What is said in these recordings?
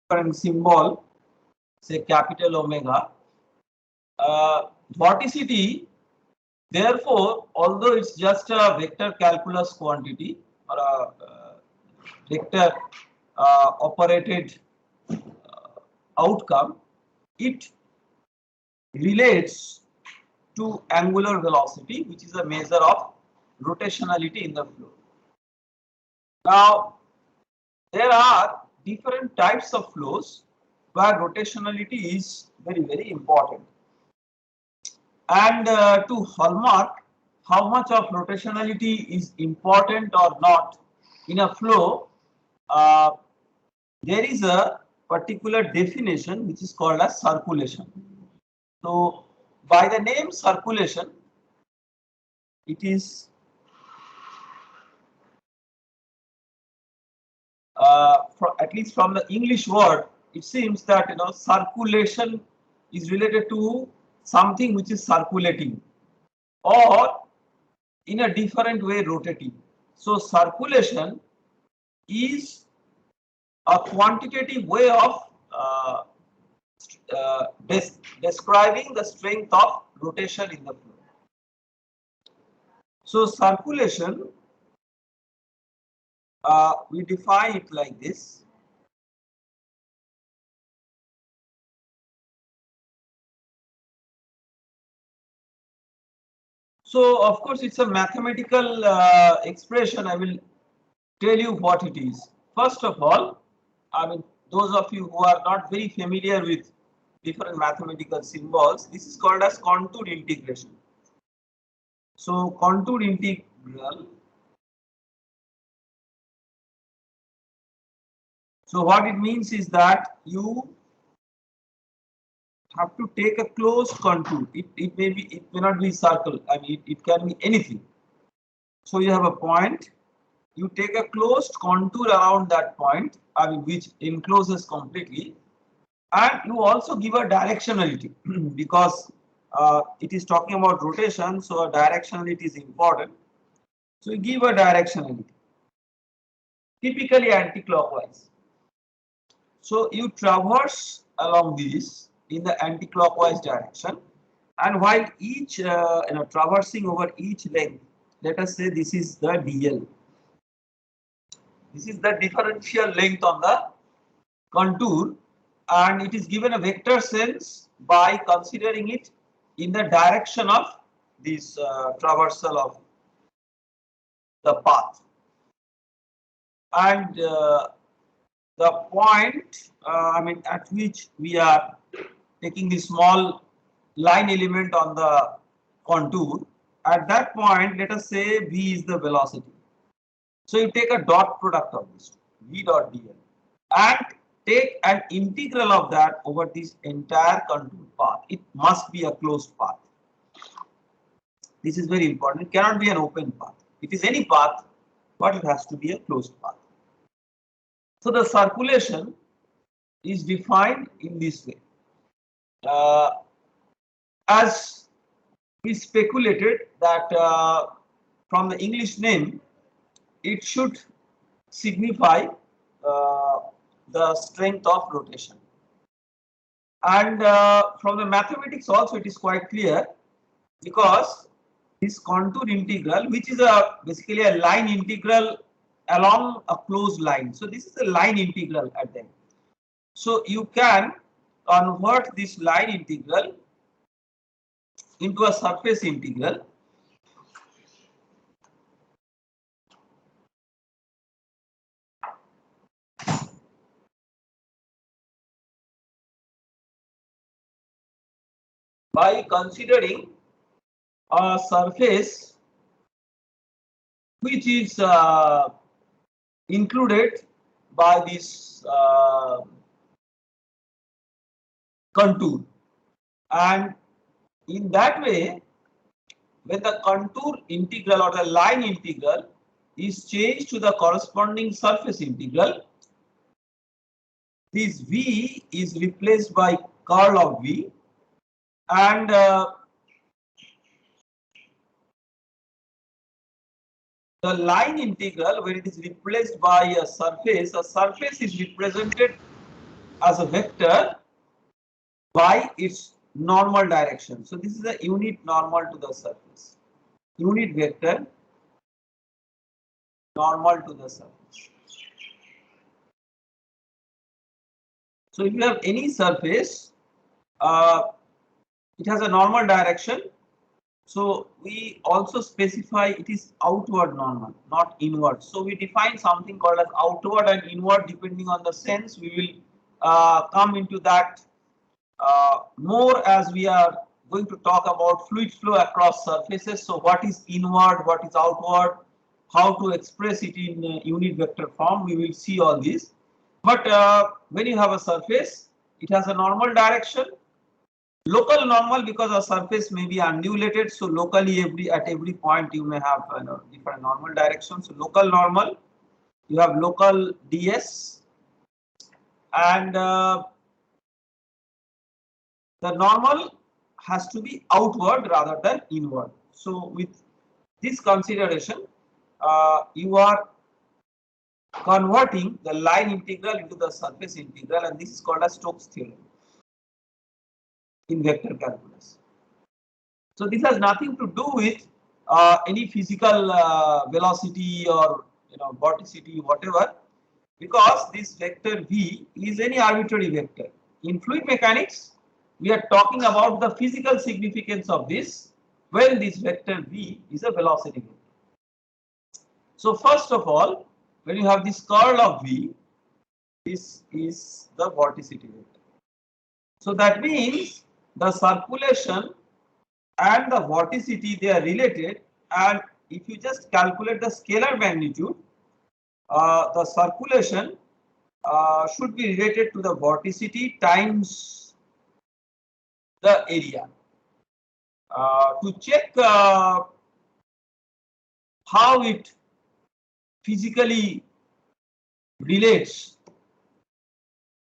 different symbol, say capital omega. Vorticity, therefore, although it's just a vector calculus quantity or a vector operated outcome, it relates to angular velocity, which is a measure of rotationality in the flow. Now, there are different types of flows where rotationality is very, very important. And to hallmark how much of rotationality is important or not in a flow, there is a particular definition which is called as circulation. So, by the name circulation, it is at least from the English word, it seems that circulation is related to something which is circulating or in a different way rotating. So circulation is a quantitative way of describing the strength of rotation in the flow. So circulation, we define it like this. So of course it's a mathematical expression. I will tell you what it is. First of all, I mean, those of you who are not very familiar with different mathematical symbols, this is called as contour integration. So contour integral. So what it means is that you have to take a closed contour. It may not be circle. I mean, it can be anything. So you have a point. You take a closed contour around that point, I mean, which encloses completely, and you also give a directionality because it is talking about rotation, so a directionality is important. So you give a directionality, typically anti-clockwise. So you traverse along this in the anti-clockwise direction, and while each traversing over each length, let us say this is the dl. This is the differential length on the contour, and it is given a vector sense by considering it in the direction of this traversal of the path. And the point, I mean, at which we are taking the small line element on the contour, at that point, let us say v is the velocity. So you take a dot product of this, v dot dl, and take an integral of that over this entire contour path. It must be a closed path. This is very important. It cannot be an open path. It is any path, but it has to be a closed path. So the circulation is defined in this way. As we speculated that from the English name, it should signify the strength of rotation. And from the mathematics also it is quite clear, because this contour integral, which is basically a line integral along a closed line. So this is a line integral at them. So you can convert this line integral into a surface integral. By considering a surface which is included by this contour, and in that way, when the contour integral or the line integral is changed to the corresponding surface integral, this v is replaced by curl of v, and the line integral, when it is replaced by a surface is represented as a vector by its normal direction. So this is a unit normal to the surface. Unit vector normal to the surface. So if you have any surface, it has a normal direction. So we also specify it is outward normal, not inward. So we define something called as outward and inward depending on the sense. We will come into that more as we are going to talk about fluid flow across surfaces. So what is inward, what is outward, how to express it in unit vector form, we will see all this. But when you have a surface, it has a normal direction. Local normal because a surface may be undulated, so locally at every point you may have different normal directions. So local normal, you have local ds, and the normal has to be outward rather than inward. So with this consideration, you are converting the line integral into the surface integral, and this is called as Stokes theorem in vector calculus. So this has nothing to do with any physical velocity or vorticity, whatever, because this vector v is any arbitrary vector. In fluid mechanics, we are talking about the physical significance of this when this vector v is a velocity vector. So first of all, when you have this curl of v, this is the vorticity vector. So that means the circulation and the vorticity, they are related, and if you just calculate the scalar magnitude, the circulation should be related to the vorticity times the area. To check how it physically relates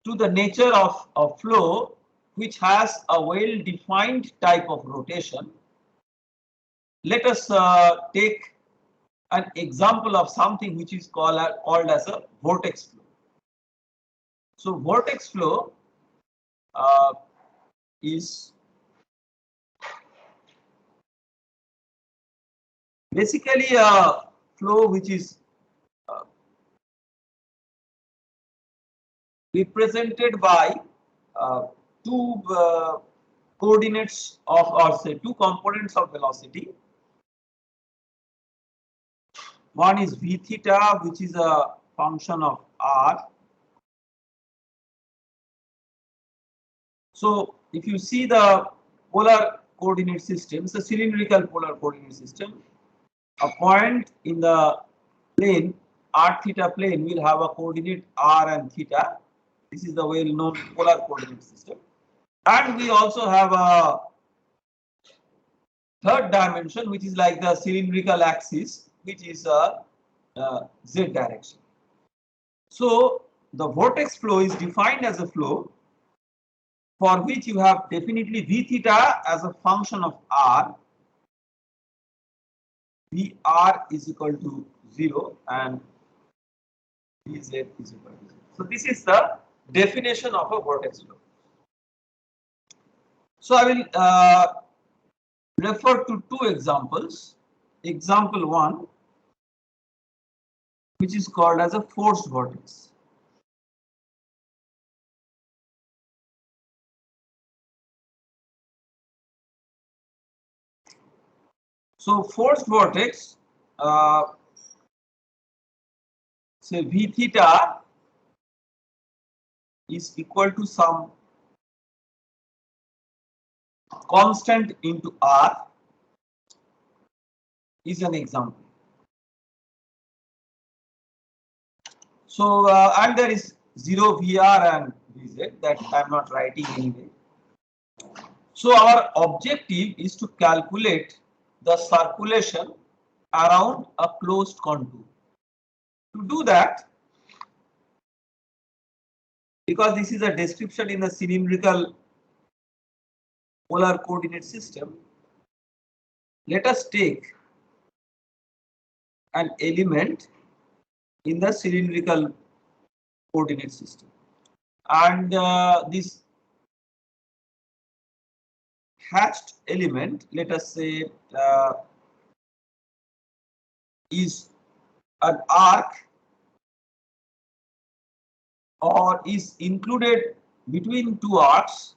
to the nature of a flow which has a well-defined type of rotation, let us take an example of something which is called as a vortex flow. So vortex flow is basically a flow which is represented by two coordinates of, or say two components of velocity. One is v theta, which is a function of r. So if you see the polar coordinate system, it's a cylindrical polar coordinate system. A point in the plane, r theta plane, will have a coordinate r and theta. This is the well-known polar coordinate system. And we also have a third dimension, which is like the cylindrical axis, which is a z direction. So the vortex flow is defined as a flow for which you have definitely v theta as a function of r. Vr is equal to 0 and Vz is equal to 0. So this is the definition of a vortex flow. So I will refer to two examples. Example 1, which is called as a forced vortex. So forced vortex, say v theta is equal to some constant into r is an example. So and there is 0 Vr and Vz that I am not writing anyway. So our objective is to calculate the circulation around a closed contour. To do that, because this is a description in the cylindrical polar coordinate system, let us take an element in the cylindrical coordinate system. and this hatched element, let us say, is an arc or is included between two arcs.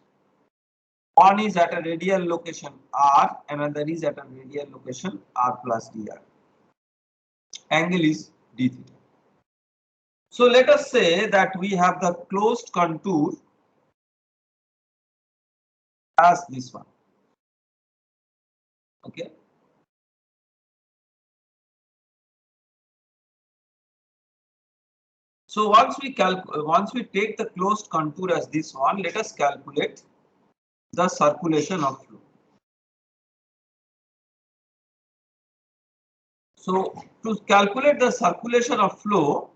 One is at a radial location r, another is at a radial location r plus dr. Angle is d theta. So let us say that we have the closed contour as this one. Okay. So once we take the closed contour as this one, let us calculate the circulation of flow. So to calculate the circulation of flow,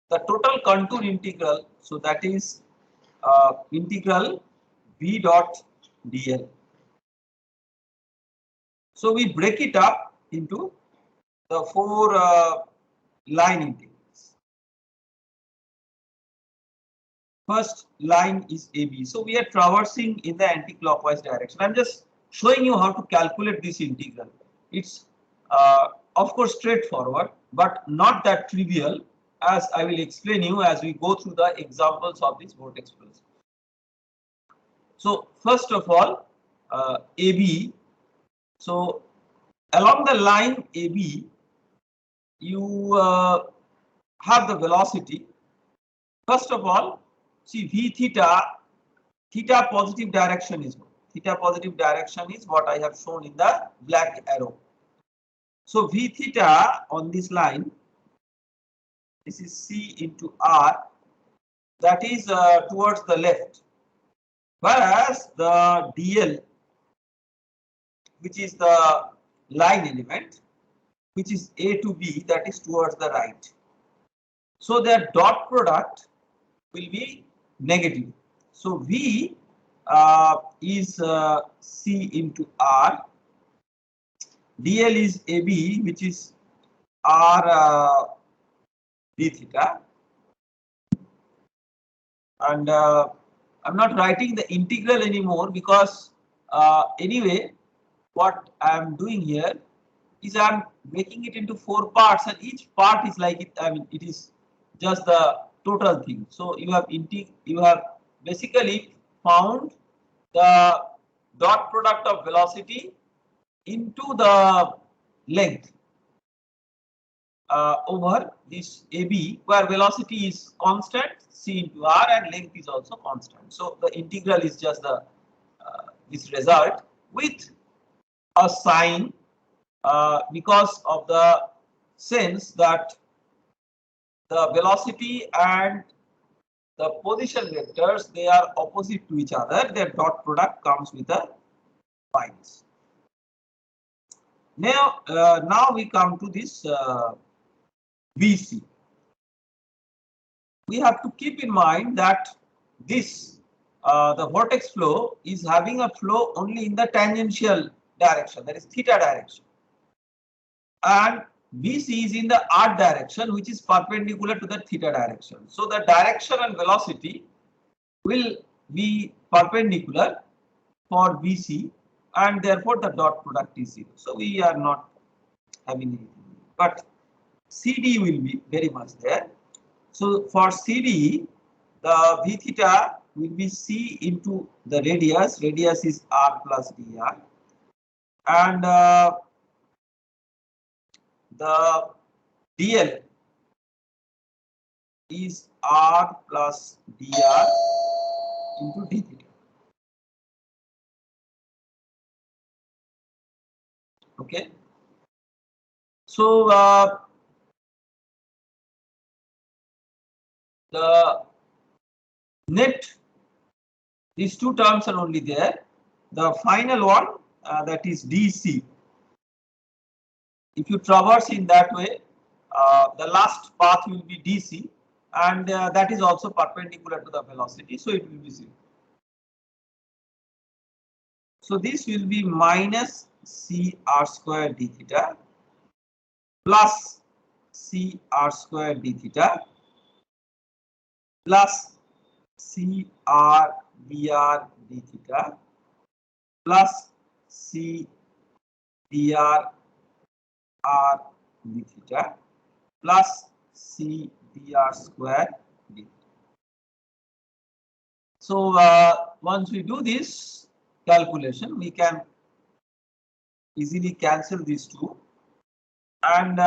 the total contour integral, so that is integral v dot dl. So we break it up into the four line integrals. First line is AB. So we are traversing in the anti-clockwise direction. I'm just showing you how to calculate this integral. It's of course straightforward, but not that trivial, as I will explain you as we go through the examples of this vortex flows. So first of all, AB. So along the line AB, you have the velocity. First of all, see v theta, theta positive direction is what? Theta positive direction is what I have shown in the black arrow. So v theta on this line, this is c into r, that is towards the left, whereas the dl, which is the line element, which is a to b, that is towards the right. So their dot product will be negative. So v is c into r, dl is ab, which is r d theta, and I'm not writing the integral anymore because anyway what I'm doing here is I'm making it into four parts, and each part is like it, I mean it is just the total thing. So you have basically found the dot product of velocity into the length over this AB, where velocity is constant c into r and length is also constant. So the integral is just the this result with a sign because of the sense that the velocity and the position vectors, they are opposite to each other. Their dot product comes with a minus. Now we come to this VC. We have to keep in mind that this the vortex flow is having a flow only in the tangential direction, that is theta direction, and VC is in the r direction, which is perpendicular to the theta direction. So the direction and velocity will be perpendicular for VC, and therefore the dot product is 0. So we are not having anything, but CD will be very much there. So for CD, the V theta will be C into the radius. Radius is R plus dr, and the dl is R plus dr into d theta. Okay. So the net, these two terms are only there. The final one, that is dc. If you traverse in that way, the last path will be dc, and that is also perpendicular to the velocity, so it will be 0. So this will be minus c r square d theta plus c r square d theta plus C R dr d theta plus C dr r d theta plus C dr square d theta. So once we do this calculation, we can easily cancel these two, and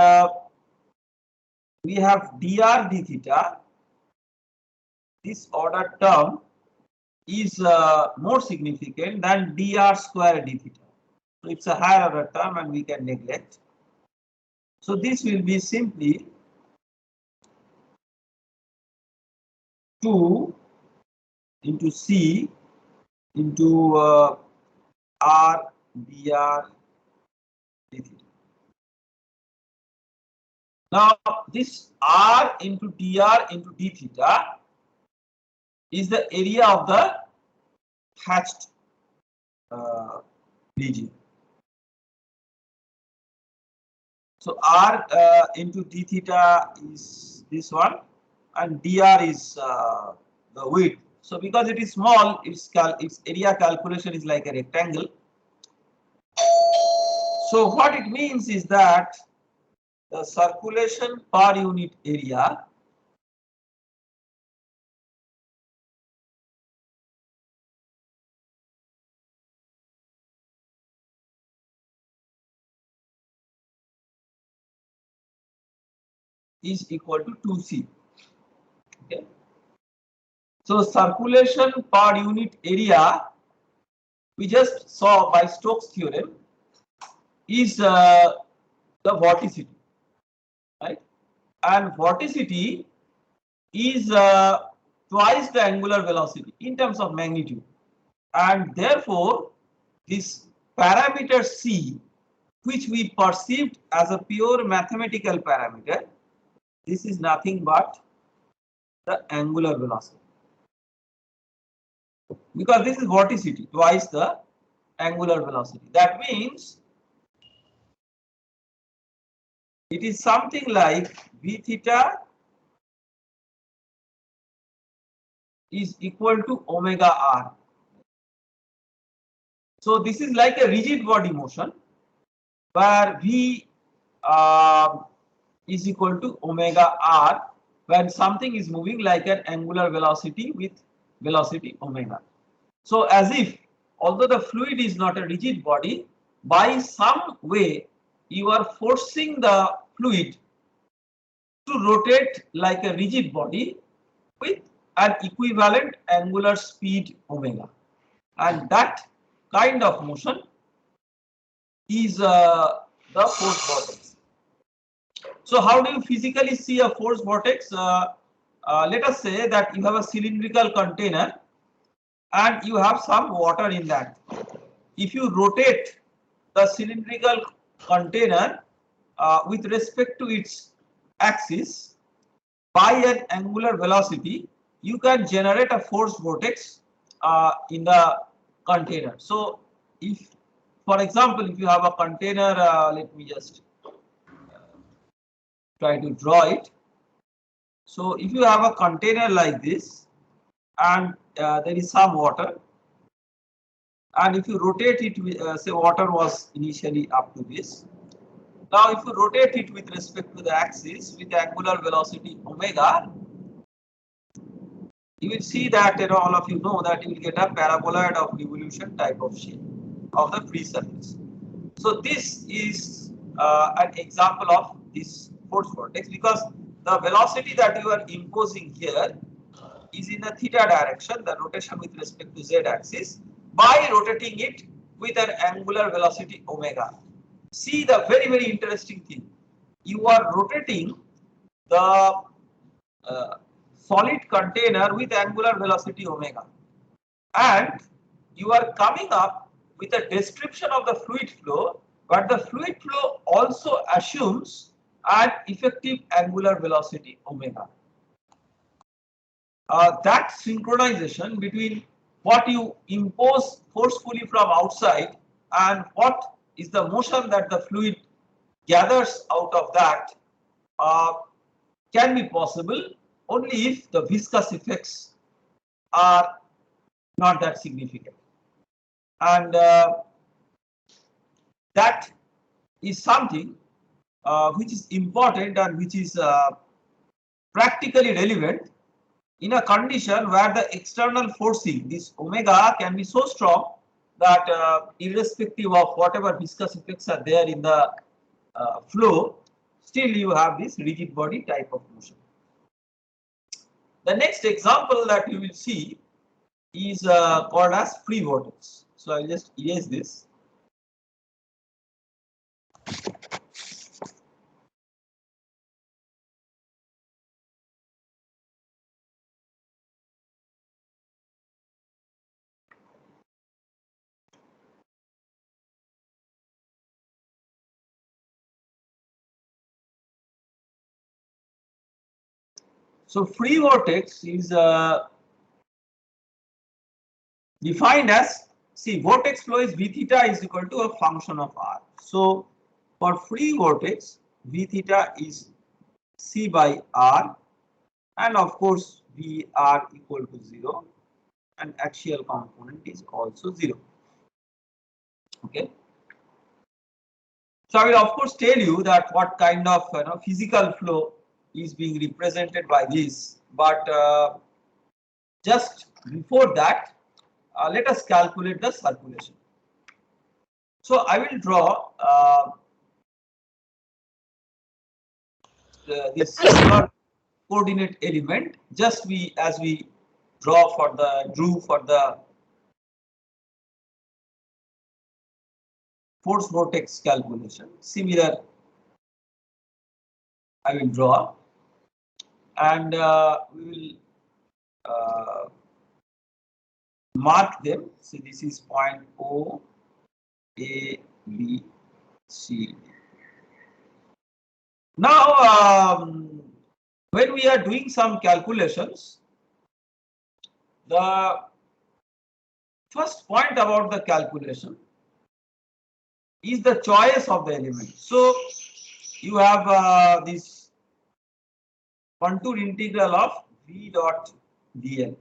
we have dr d theta. This order term is more significant than dr square d theta. So it's a higher order term and we can neglect. So this will be simply 2 into C into R dr d theta. Now this R into dr into d theta is the area of the hatched region. So R into d theta is this one, and dr is the width. So because it is small, its area calculation is like a rectangle. So what it means is that the circulation per unit area is equal to 2C. Okay. So circulation per unit area, we just saw by Stokes theorem, is the vorticity, right? And vorticity is twice the angular velocity in terms of magnitude, and therefore this parameter C, which we perceived as a pure mathematical parameter, this is nothing but the angular velocity, because this is vorticity, twice the angular velocity. That means it is something like v theta is equal to omega r. So this is like a rigid body motion where v is equal to omega r when something is moving like an angular velocity with velocity omega. So as if, although the fluid is not a rigid body, by some way you are forcing the fluid to rotate like a rigid body with an equivalent angular speed omega, and that kind of motion is the force vortex. So how do you physically see a force vortex? Let us say that you have a cylindrical container and you have some water in that. If you rotate the cylindrical container with respect to its axis by an angular velocity, you can generate a force vortex in the container. So if, for example, if you have a container, let me just try to draw it. So if you have a container like this and there is some water, and if you rotate it, say water was initially up to this. Now if you rotate it with respect to the axis with angular velocity omega, you will see that, all of you know that you will get a paraboloid of revolution type of shape of the free surface. So this is an example of this force vortex, because the velocity that you are imposing here is in the theta direction, the rotation with respect to z axis, by rotating it with an angular velocity omega. See the very interesting thing. You are rotating the solid container with angular velocity omega, and you are coming up with a description of the fluid flow, but the fluid flow also assumes an effective angular velocity omega. That synchronization between what you impose forcefully from outside and what is the motion that the fluid gathers out of that can be possible only if the viscous effects are not that significant, and that is something which is important and which is practically relevant in a condition where the external forcing, this omega, can be so strong that irrespective of whatever viscous effects are there in the flow, still you have this rigid body type of motion. The next example that you will see is called as free vortex. So I will just erase this. So free vortex is defined as, see, vortex flow is V theta is equal to a function of R. So for free vortex, V theta is C by R, and of course VR equal to 0, and axial component is also 0. Okay. So I will of course tell you that what kind of physical flow is being represented by this, but just before that, let us calculate the circulation. So I will draw this solar coordinate element just as we drew for the force vortex calculation. Similar, I will draw, and we will mark them. So this is point O, A, B, C, D. Now, when we are doing some calculations, the first point about the calculation is the choice of the element. So you have this contour integral of V dot dl.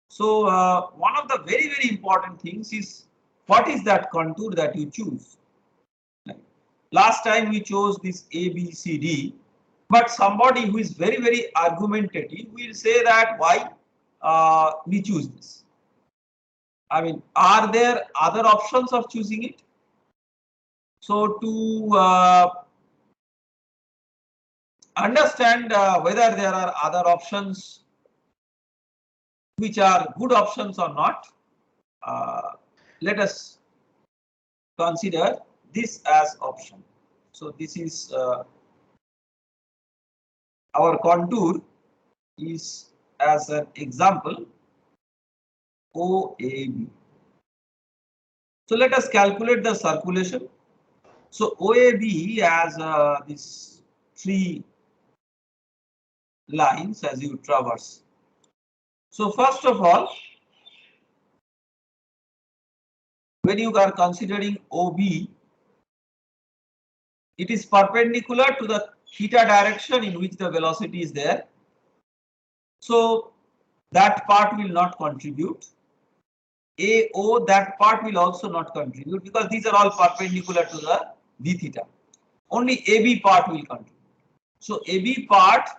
So one of the very important things is what is that contour that you choose. Last time we chose this A, B, C, D, but somebody who is very argumentative will say that why we choose this. I mean, are there other options of choosing it? So to understand whether there are other options which are good options or not, let us consider this as option. So this is our contour is as an example OAB. So let us calculate the circulation. So OAB has these 3 lines as you traverse. So first of all, when you are considering OB, it is perpendicular to the theta direction in which the velocity is there. So that part will not contribute. AO, that part will also not contribute because these are all perpendicular to the V theta. Only AB part will contribute. So AB part,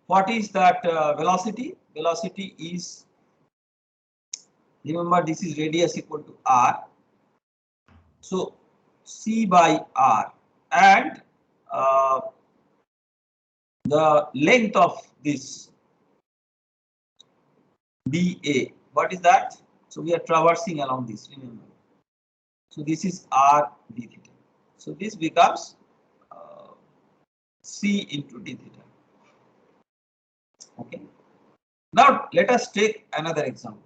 what is that velocity? Velocity is, remember this is radius equal to R. So C by R, and the length of this BA, what is that? So we are traversing along this, remember. So this is R d theta. So this becomes C into d theta. Okay. Now let us take another example.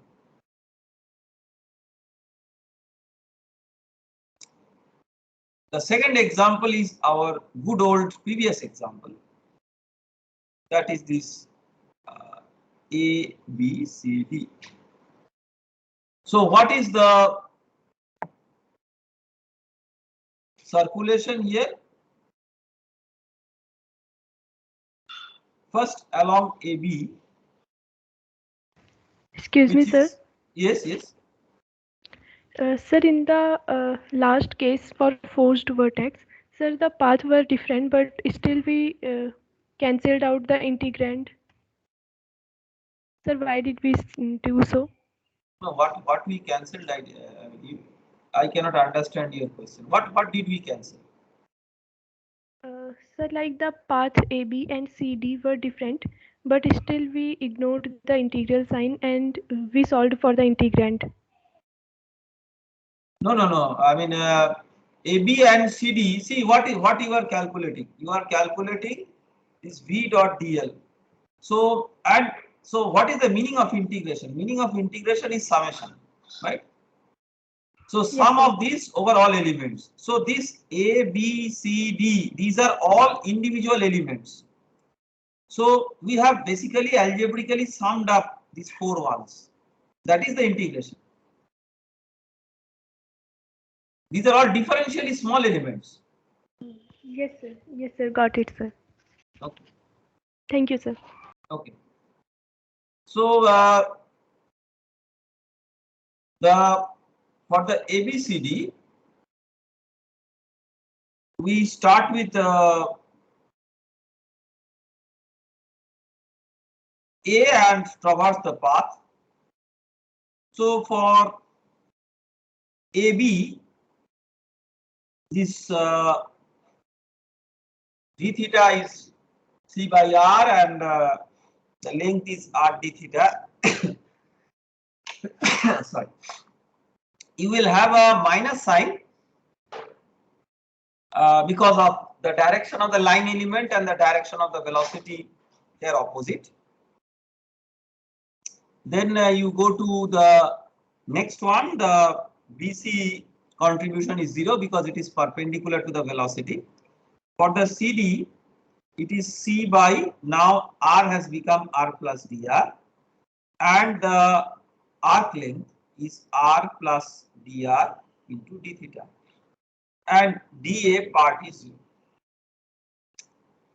The second example is our good old previous example. That is this A, B, C, D. So what is the circulation here? First along AB, Excuse me, which sir. is, yes, yes. Sir, in the last case for forced vertex, sir, the paths were different, but still we cancelled out the integrand. Sir, why did we do so? No, what we cancelled, I cannot understand your question. What did we cancel? Sir, like the paths AB and CD were different, but still we ignored the integral sign and we solved for the integrand. No, no, no. I mean, AB and CD. See what you are calculating. You are calculating is V dot dl. So and so, what is the meaning of integration? Meaning of integration is summation, right? So Yes, sum sir. of these over all elements. So this A, B, C, D. These are all individual elements. So we have basically algebraically summed up these four ones. That is the integration. These are all differentially small elements. Yes, sir. Yes, sir. Got it, sir. Okay. Thank you, sir. Okay. So the for the ABCD, we start with A and traverse the path. So for AB, this d theta is C by R and the length is R d theta. Sorry. You will have a minus sign because of the direction of the line element and the direction of the velocity, they are opposite. Then you go to the next one, the BC contribution is 0 because it is perpendicular to the velocity. For the CD, it is C by, now R has become R plus dr, and the arc length is R plus dr into d theta, and dA part is 0.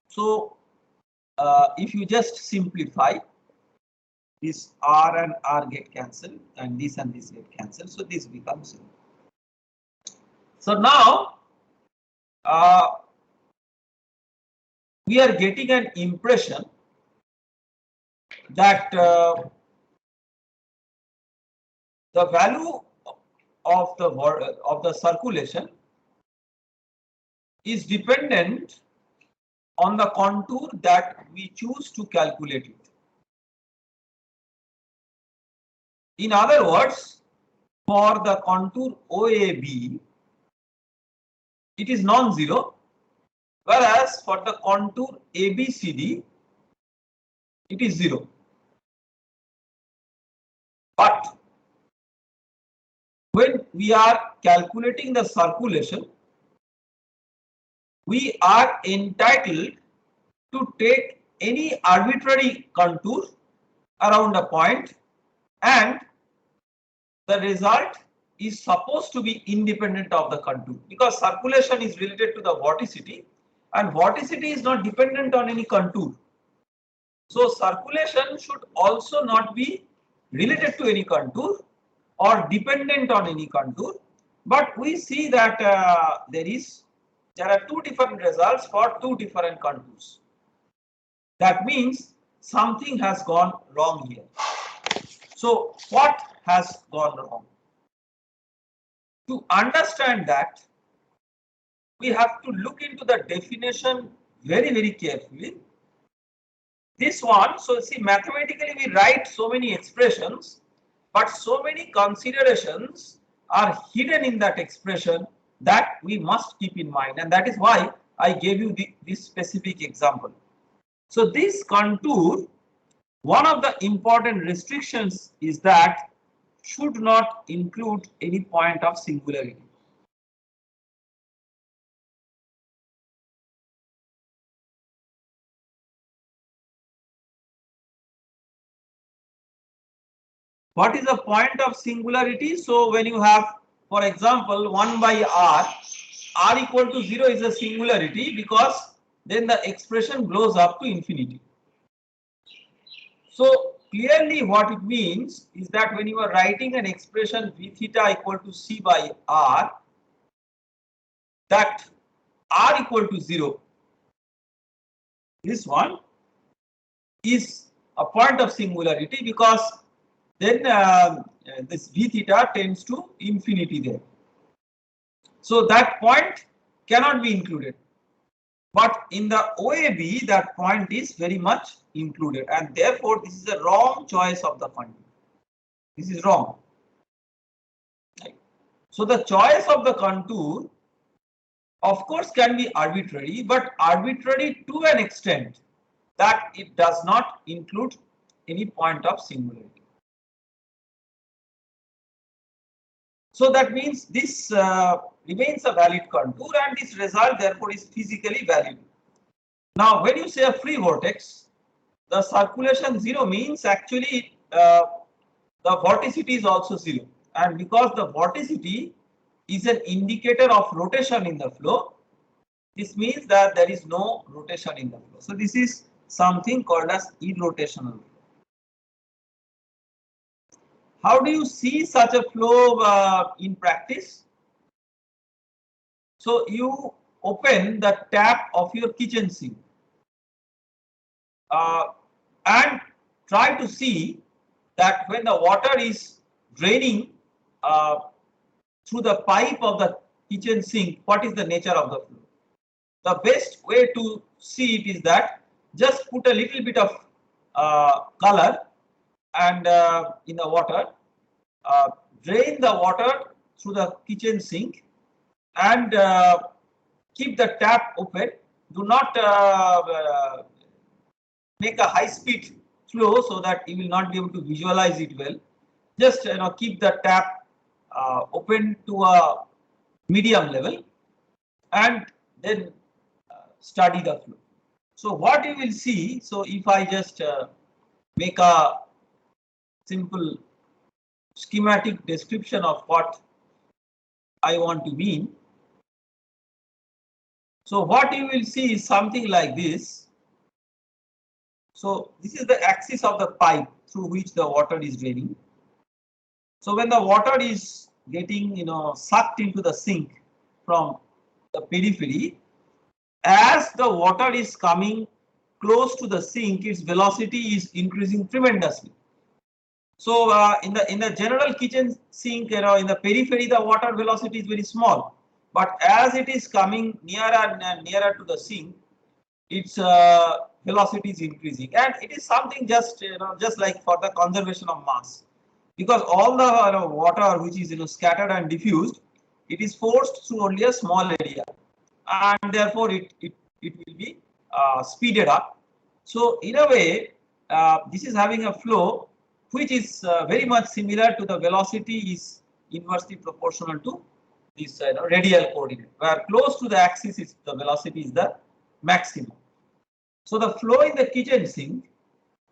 So if you just simplify, this R and R get cancelled and this get cancelled, so this becomes 0. So now we are getting an impression that the value of the circulation is dependent on the contour that we choose to calculate it. In other words, for the contour OAB, it is non-zero, whereas for the contour ABCD, it is 0. But when we are calculating the circulation, we are entitled to take any arbitrary contour around a point, and the result is supposed to be independent of the contour, because circulation is related to the vorticity and vorticity is not dependent on any contour. So circulation should also not be related to any contour or dependent on any contour, but we see that there are two different results for two different contours. That means something has gone wrong here. So what has gone wrong? To understand that, we have to look into the definition very carefully. This one, so see, mathematically we write so many expressions, but so many considerations are hidden in that expression that we must keep in mind, and that is why I gave you this specific example. So this contour, one of the important restrictions is that should not include any point of singularity. What is the point of singularity? So when you have, for example, 1 by r equal to 0 is a singularity, because then the expression blows up to infinity. So clearly what it means is that when you are writing an expression v theta equal to c by r, that r equal to 0, this one is a point of singularity, because then this v theta tends to infinity there. So that point cannot be included. But in the OAB, that point is very much included, and therefore this is a wrong choice of the contour. This is wrong. Right. So the choice of the contour, of course, can be arbitrary, but arbitrary to an extent that it does not include any point of singularity. So that means this remains a valid contour, and this result therefore is physically valid. Now, when you say a free vortex, the circulation 0 means actually the vorticity is also 0, and because the vorticity is an indicator of rotation in the flow, this means that there is no rotation in the flow. So this is something called as irrotational flow. How do you see such a flow in practice? So you open the tap of your kitchen sink and try to see that when the water is draining through the pipe of the kitchen sink, what is the nature of the flow? The best way to see it is that just put a little bit of color and in the water, drain the water through the kitchen sink and keep the tap open. Do not make a high speed flow so that you will not be able to visualize it well. Just keep the tap open to a medium level and then study the flow. So what you will see, so if I just make a simple schematic description of what I want to mean. So what you will see is something like this. So this is the axis of the pipe through which the water is draining. So when the water is getting sucked into the sink from the periphery, as the water is coming close to the sink, its velocity is increasing tremendously. So in the general kitchen sink, in the periphery, the water velocity is very small, but as it is coming nearer and nearer to the sink, its velocity is increasing, and it is something just just like for the conservation of mass, because all the water which is scattered and diffused, it is forced through only a small area, and therefore it will be speeded up. So in a way, this is having a flow which is very much similar to the velocity is inversely proportional to this radial coordinate, where close to the axis is the velocity is the maximum. So the flow in the kitchen sink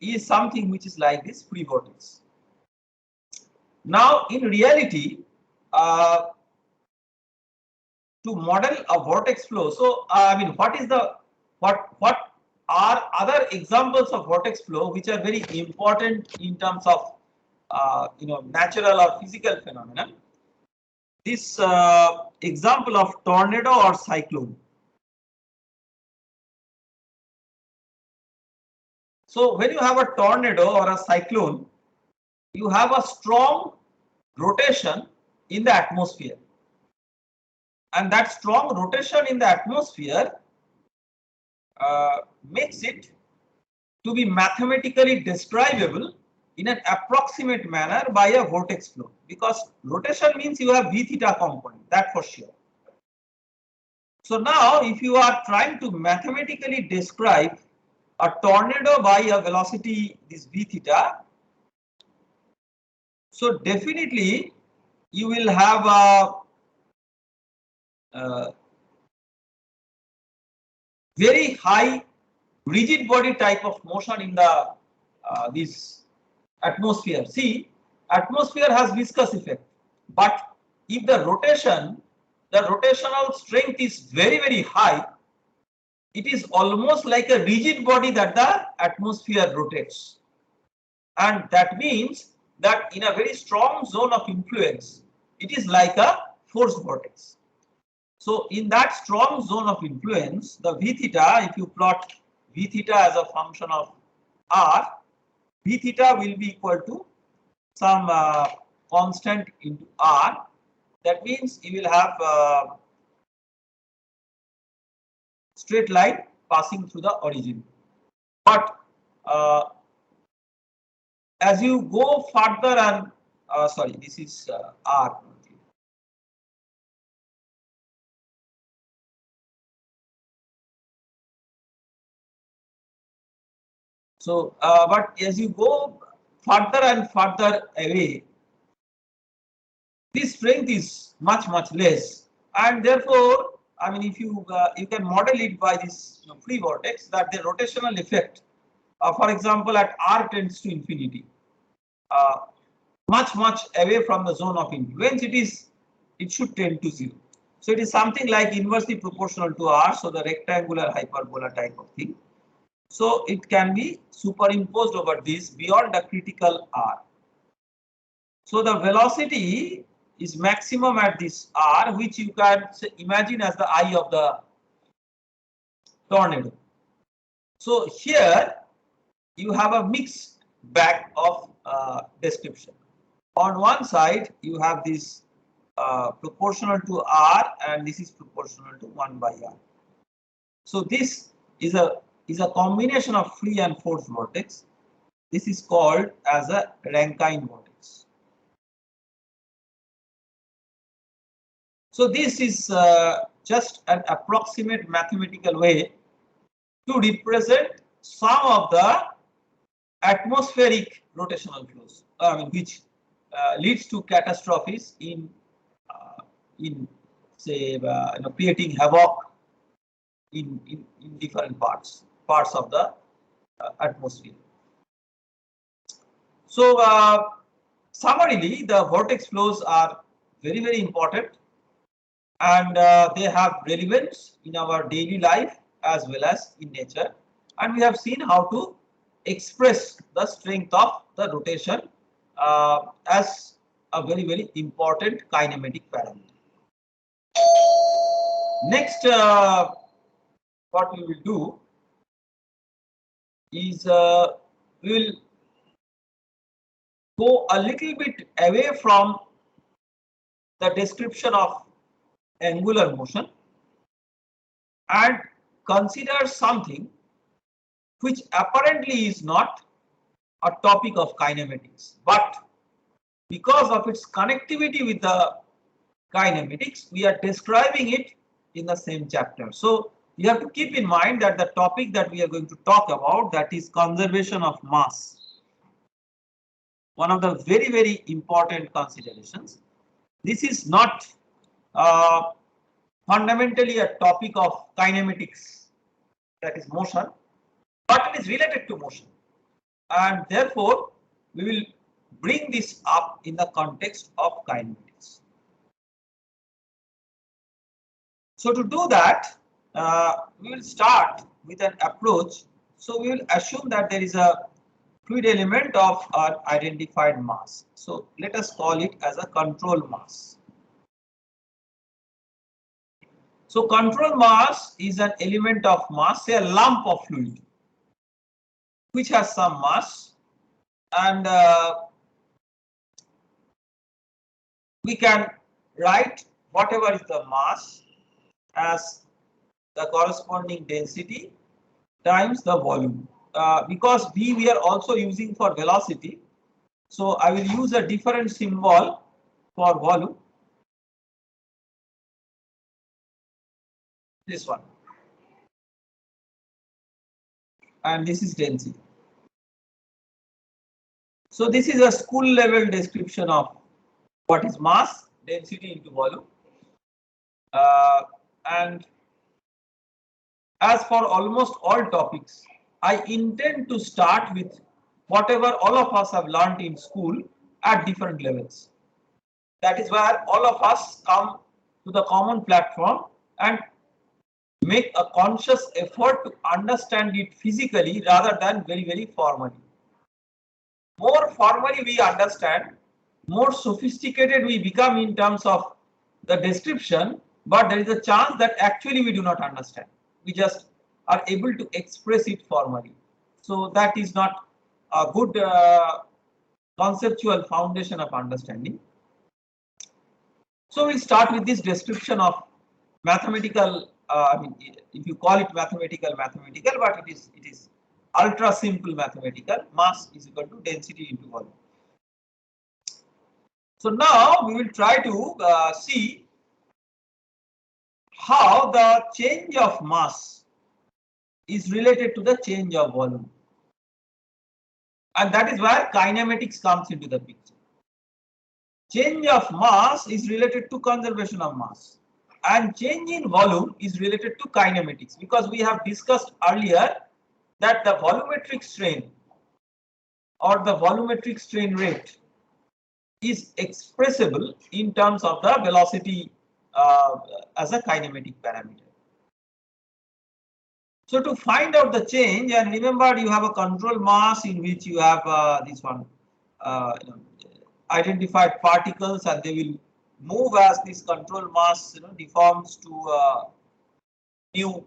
is something which is like this free vortex. Now in reality, to model a vortex flow, so I mean, what are other examples of vortex flow which are very important in terms of natural or physical phenomenon? This example of tornado or cyclone. So when you have a tornado or a cyclone, you have a strong rotation in the atmosphere, and that strong rotation in the atmosphere makes it to be mathematically describable in an approximate manner by a vortex flow, because rotation means you have v theta component, that for sure. So now if you are trying to mathematically describe a tornado by a velocity this v theta, so definitely you will have a very high rigid body type of motion in the this atmosphere. See, atmosphere has viscous effect, but if the rotational strength is very high, it is almost like a rigid body that the atmosphere rotates. and that means that in a very strong zone of influence, it is like a force vortex. So in that strong zone of influence, the V theta, if you plot V theta as a function of R, V theta will be equal to some constant into R. That means you will have straight line passing through the origin. But as you go further and sorry, this is R. So, but as you go further and further away, this strength is much less, and therefore, I mean, if you can model it by this free vortex, that the rotational effect, for example, at R tends to infinity, uh, much away from the zone of influence, it should tend to 0. So it is something like inversely proportional to R, so the rectangular hyperbola type of thing. So it can be superimposed over this beyond a critical R. So the velocity is maximum at this R, which you can imagine as the eye of the tornado. So here you have a mixed bag of description. On one side you have this proportional to R, and this is proportional to 1 by R. So this is a combination of free and forced vortex. This is called as a Rankine vortex. So this is just an approximate mathematical way to represent some of the atmospheric rotational flows, which leads to catastrophes in say creating havoc in different parts of the atmosphere. So summarily, the vortex flows are very important, and they have relevance in our daily life as well as in nature, and we have seen how to express the strength of the rotation as a very important kinematic parameter. Next, what we will do is we will go a little bit away from the description of angular motion and consider something which apparently is not a topic of kinematics, but because of its connectivity with the kinematics, we are describing it in the same chapter. So you have to keep in mind that the topic that we are going to talk about, that is conservation of mass, one of the very important considerations. This is not fundamentally a topic of kinematics, that is motion, but it is related to motion, and therefore we will bring this up in the context of kinematics. So to do that, we will start with an approach. So we will assume that there is a fluid element of an identified mass. So let us call it as a control mass. So control mass is an element of mass, say a lump of fluid, which has some mass, and we can write whatever is the mass as the corresponding density times the volume. Because V we are also using for velocity, so I will use a different symbol for volume. This one, and this is density. So this is a school level description of what is mass, density into volume. And as for almost all topics, I intend to start with whatever all of us have learned in school at different levels. That is where all of us come to the common platform and make a conscious effort to understand it physically rather than very formally. more formally we understand, more sophisticated we become in terms of the description, but there is a chance that actually we do not understand. We just are able to express it formally. So that is not a good conceptual foundation of understanding. So we'll start with this description of mathematical. I mean, if you call it mathematical, but it is ultra simple mathematical. Mass is equal to density into volume. So now we will try to see how the change of mass is related to the change of volume, and that is where kinematics comes into the picture. Change of mass is related to conservation of mass, and change in volume is related to kinematics, because we have discussed earlier that the volumetric strain or the volumetric strain rate is expressible in terms of the velocity as a kinematic parameter. So to find out the change, and remember you have a control mass in which you have this one identified particles, and they will move as this control mass deforms to new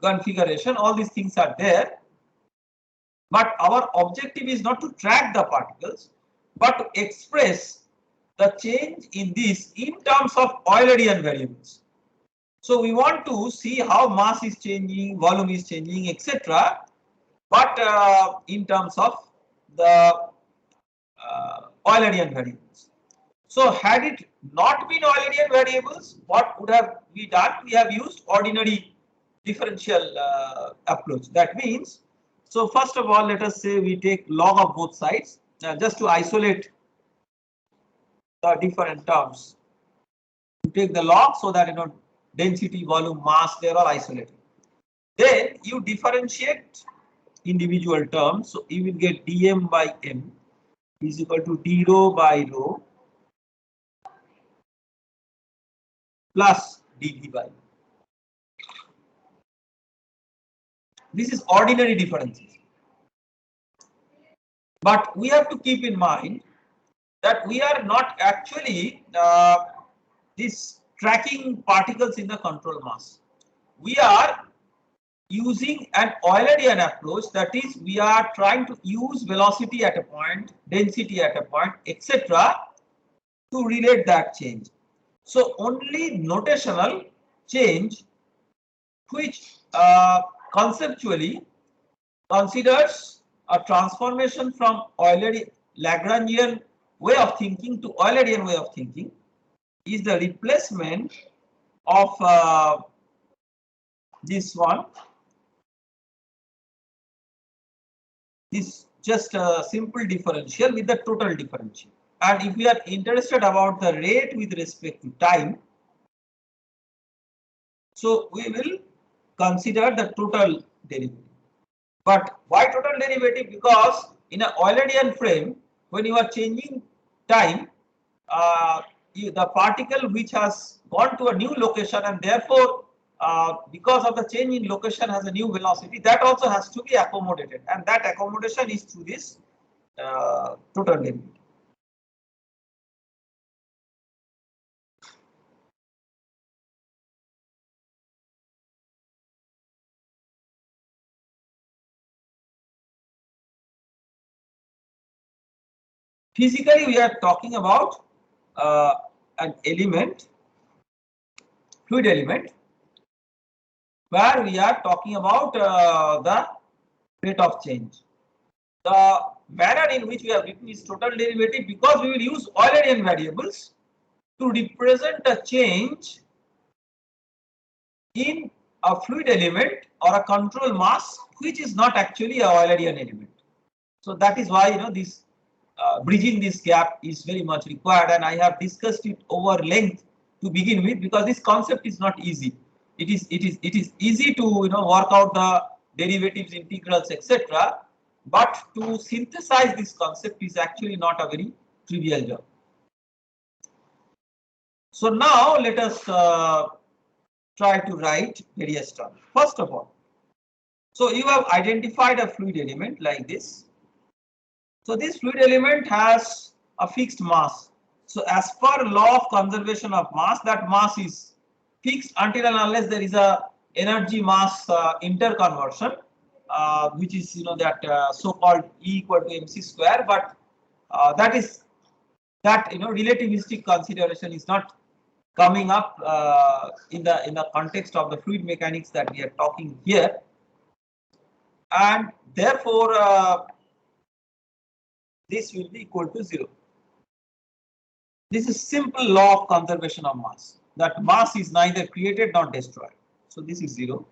configuration. All these things are there, but our objective is not to track the particles, but to express the change in this in terms of Eulerian variables. So we want to see how mass is changing, volume is changing, etc. But in terms of the Eulerian variables. So had it not been Eulerian variables, what would have we done? We have used ordinary differential approach. That means, so first of all, let us say we take log of both sides just to isolate the different terms. You take the log so that density, volume, mass, they are all isolated. Then you differentiate individual terms. So you will get dm by m is equal to d rho by rho plus dv by. This is ordinary differences. But we have to keep in mind that we are not actually this tracking particles in the control mass. We are using an Eulerian approach, that is, we are trying to use velocity at a point, density at a point, etc. to relate that change. So only notational change, which conceptually considers a transformation from Eulerian Lagrangian way of thinking to Eulerian way of thinking, is the replacement of this one. Is just a simple differential with the total differential. And if we are interested about the rate with respect to time, so we will consider the total derivative. But why total derivative? Because in an Eulerian frame, when you are changing time, the particle which has gone to a new location, and therefore because of the change in location has a new velocity, that also has to be accommodated, and that accommodation is through this total derivative. Physically, we are talking about an element, fluid element, where we are talking about the rate of change. The manner in which we have written is total derivative, because we will use Eulerian variables to represent a change in a fluid element or a control mass which is not actually a Eulerian element. So that is why this bridging this gap is very much required, and I have discussed it over length to begin with, because this concept is not easy. It is easy to work out the derivatives, integrals, etc. But to synthesize this concept is actually not a very trivial job. So now let us try to write various terms. First of all, so you have identified a fluid element like this. So this fluid element has a fixed mass. So as per law of conservation of mass, that mass is fixed until and unless there is a energy mass interconversion, which is that so-called E equal to mc square. But that is that relativistic consideration is not coming up in the context of the fluid mechanics that we are talking here, and therefore this will be equal to 0. This is simple law of conservation of mass, that mass is neither created nor destroyed. So this is 0.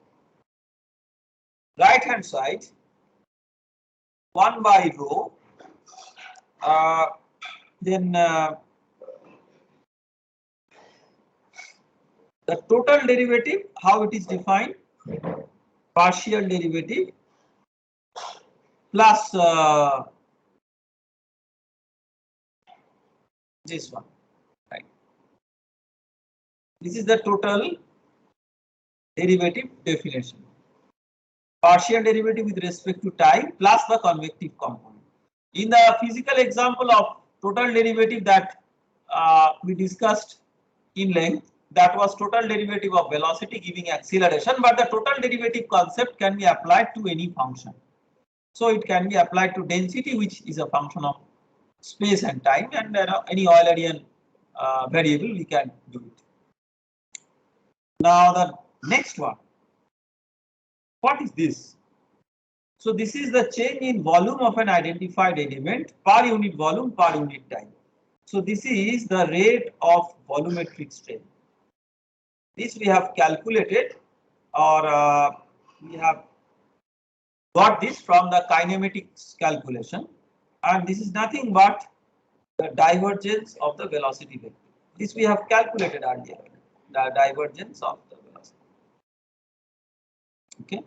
Right hand side, 1 by rho, then the total derivative, how it is defined, partial derivative plus this one, right? This is the total derivative definition. Partial derivative with respect to time plus the convective component. In the physical example of total derivative that we discussed in length, that was total derivative of velocity giving acceleration, but the total derivative concept can be applied to any function. So it can be applied to density, which is a function of space and time, and any Eulerian variable we can do it. Now the next one, what is this? So this is the change in volume of an identified element per unit volume per unit time. So this is the rate of volumetric strain. This we have calculated, or we have got this from the kinematics calculation, and this is nothing but the divergence of the velocity vector. This we have calculated earlier, the divergence of the velocity. Okay.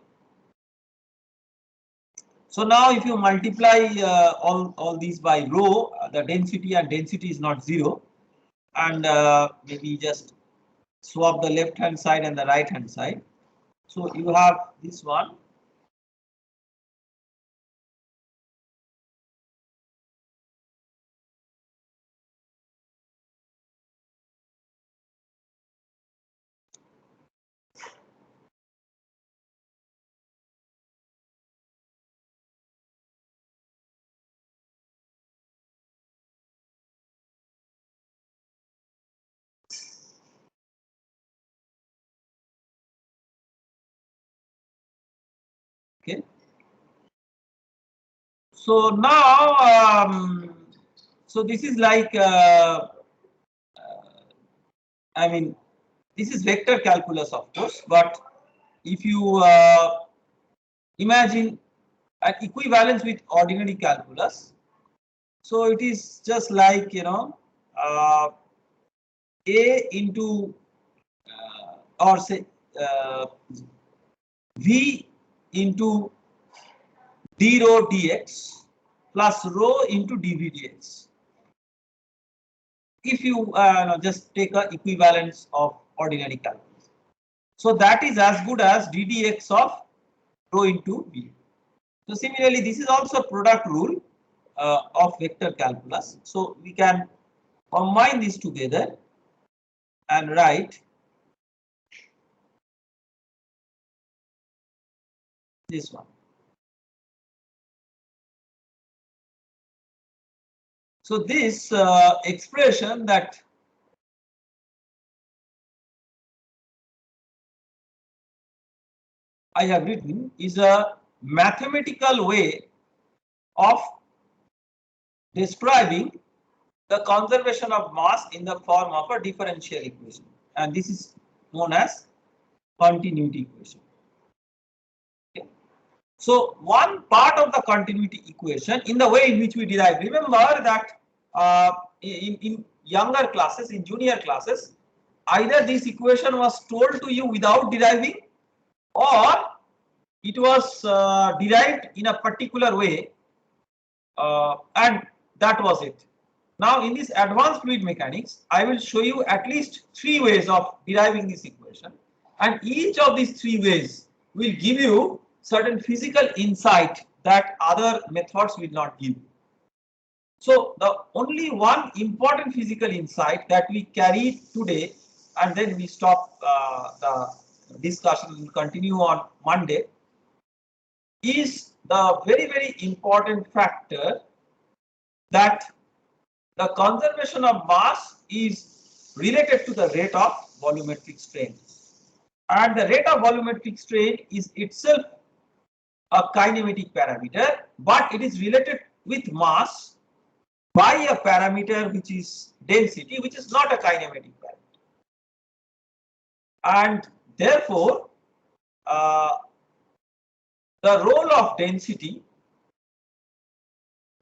So now if you multiply all these by rho, the density, and density is not 0, and maybe just swap the left hand side and the right hand side. So you have this one. Okay. So now, so this is like, I mean, this is vector calculus, of course, but if you imagine an equivalence with ordinary calculus, so it is just like, A into, or say, V into d rho dx plus rho into dv dx. If you just take a equivalence of ordinary calculus, so that is as good as ddx of rho into v. So similarly, this is also product rule of vector calculus. So we can combine these together and write this one. So this expression that I have written is a mathematical way of describing the conservation of mass in the form of a differential equation, and this is known as continuity equation. Okay. So one part of the continuity equation in the way in which we derive, remember that in younger classes, in junior classes, either this equation was told to you without deriving, or it was derived in a particular way, and that was it. Now in this advanced fluid mechanics, I will show you at least 3 ways of deriving this equation, and each of these 3 ways will give you certain physical insight that other methods will not give. So the only one important physical insight that we carried today, and then we stop the discussion and continue on Monday, is the very important factor that the conservation of mass is related to the rate of volumetric strain. And the rate of volumetric strain is itself a kinematic parameter, but it is related with mass by a parameter which is density, which is not a kinematic parameter. And therefore, the role of density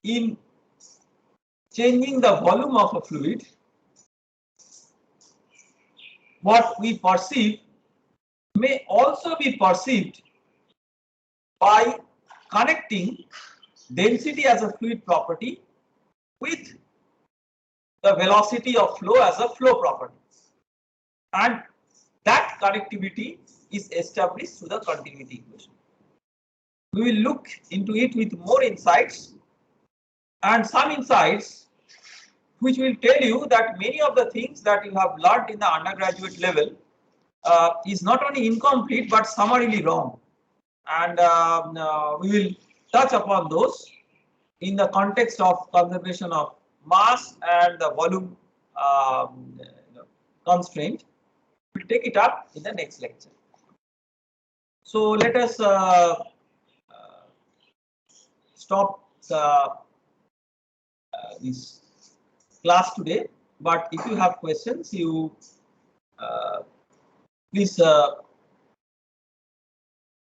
in changing the volume of a fluid, what we perceive may also be perceived by connecting density as a fluid property with the velocity of flow as a flow property, and that connectivity is established through the continuity equation. We will look into it with more insights, and some insights which will tell you that many of the things that you have learned in the undergraduate level is not only incomplete but summarily wrong, and we will touch upon those in the context of conservation of mass and the volume constraint. We'll take it up in the next lecture. So let us stop this class today. But if you have questions, you please